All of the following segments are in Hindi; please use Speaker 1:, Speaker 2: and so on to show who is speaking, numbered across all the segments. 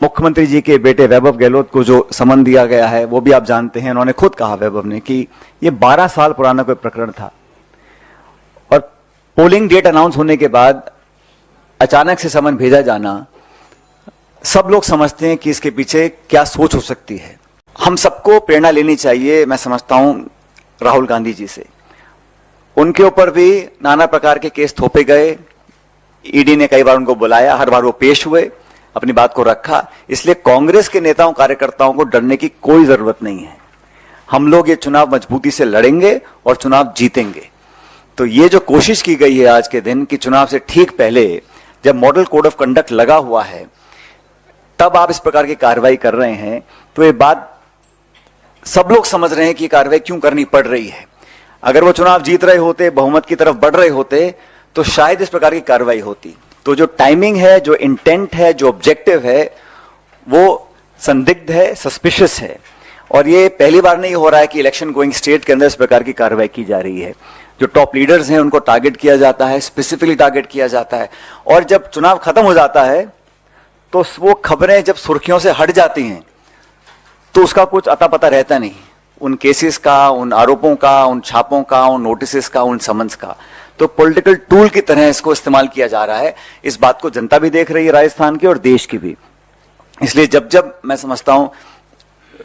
Speaker 1: मुख्यमंत्री जी के बेटे वैभव गहलोत को जो समन दिया गया है वो भी आप जानते हैं। उन्होंने खुद कहा, वैभव ने, कि ये 12 साल पुराना कोई प्रकरण था और पोलिंग डेट अनाउंस होने के बाद अचानक से समन भेजा जाना, सब लोग समझते हैं कि इसके पीछे क्या सोच हो सकती है। हम सबको प्रेरणा लेनी चाहिए, मैं समझता हूं, राहुल गांधी जी से। उनके ऊपर भी नाना प्रकार के केस थोपे गए, ईडी ने कई बार उनको बुलाया, हर बार वो पेश हुए, अपनी बात को रखा। इसलिए कांग्रेस के नेताओं कार्यकर्ताओं को डरने की कोई जरूरत नहीं है। हम लोग ये चुनाव मजबूती से लड़ेंगे और चुनाव जीतेंगे। तो ये जो कोशिश की गई है आज के दिन कि चुनाव से ठीक पहले जब मॉडल कोड ऑफ कंडक्ट लगा हुआ है तब आप इस प्रकार की कार्रवाई कर रहे हैं, तो ये बात सब लोग समझ रहे हैं कि कार्रवाई क्यों करनी पड़ रही है। अगर वो चुनाव जीत रहे होते, बहुमत की तरफ बढ़ रहे होते, तो शायद इस प्रकार की कार्रवाई होती। तो जो टाइमिंग है, जो इंटेंट है, जो ऑब्जेक्टिव है, वो संदिग्ध है, सस्पिशियस है। और ये पहली बार नहीं हो रहा है कि इलेक्शन गोइंग स्टेट के अंदर इस प्रकार की कार्रवाई की जा रही है। जो टॉप लीडर्स हैं उनको टारगेट किया जाता है, स्पेसिफिकली टारगेट किया जाता है। और जब चुनाव खत्म हो जाता है तो वो खबरें जब सुर्खियों से हट जाती हैं तो उसका कुछ अता पता रहता नहीं, उन केसेस का, उन आरोपों का, उन छापों का, उन नोटिस का, उन समन्स का। तो पॉलिटिकल टूल की तरह इसको इस्तेमाल किया जा रहा है। इस बात को जनता भी देख रही है, राजस्थान की और देश की भी। इसलिए जब जब मैं समझता हूं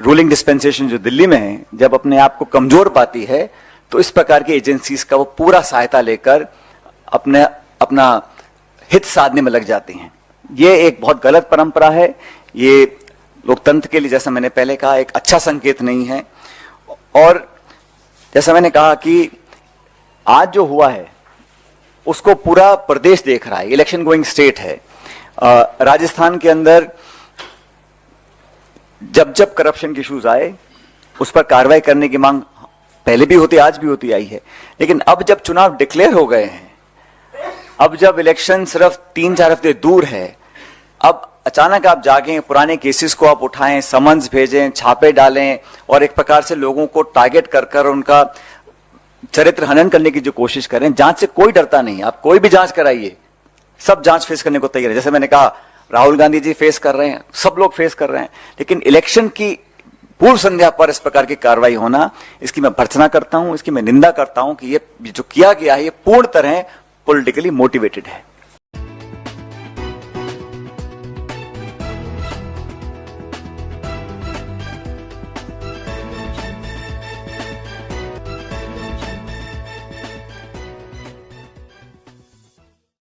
Speaker 1: रूलिंग डिस्पेंसेशन जो दिल्ली में है, जब अपने आप को कमजोर पाती है तो इस प्रकार की एजेंसीज का वो पूरा सहायता लेकर अपना हित साधने में लग जाती हैं। ये एक बहुत गलत परंपरा है। ये लोकतंत्र के लिए, जैसा मैंने पहले कहा, एक अच्छा संकेत नहीं है। और जैसा मैंने कहा कि आज जो हुआ है उसको पूरा प्रदेश देख रहा है, इलेक्शन गोइंग स्टेट है। राजस्थान के अंदर जब जब करप्शन के इश्यूज आए उस पर कार्रवाई करने की मांग पहले भी होती, आज भी होती आई है। लेकिन अब जब चुनाव डिक्लेयर हो गए हैं, अब जब इलेक्शन सिर्फ 3-4 हफ्ते दूर है, अब अचानक आप जागें, पुराने केसेस को आप उठाएं, समन्स भेजें, छापे डालें और एक प्रकार से लोगों को टारगेट कर कर उनका चरित्र हनन करने की जो कोशिश करें। जांच से कोई डरता नहीं, आप कोई भी जांच कराइए, सब जांच फेस करने को तैयार है। जैसे मैंने कहा, राहुल गांधी जी फेस कर रहे हैं, सब लोग फेस कर रहे हैं। लेकिन इलेक्शन की पूर्व संध्या पर इस प्रकार की कार्रवाई होना, इसकी मैं भर्त्सना करता हूं, इसकी मैं निंदा करता हूं कि ये जो किया गया है ये पूर्ण तरह पॉलिटिकली मोटिवेटेड है।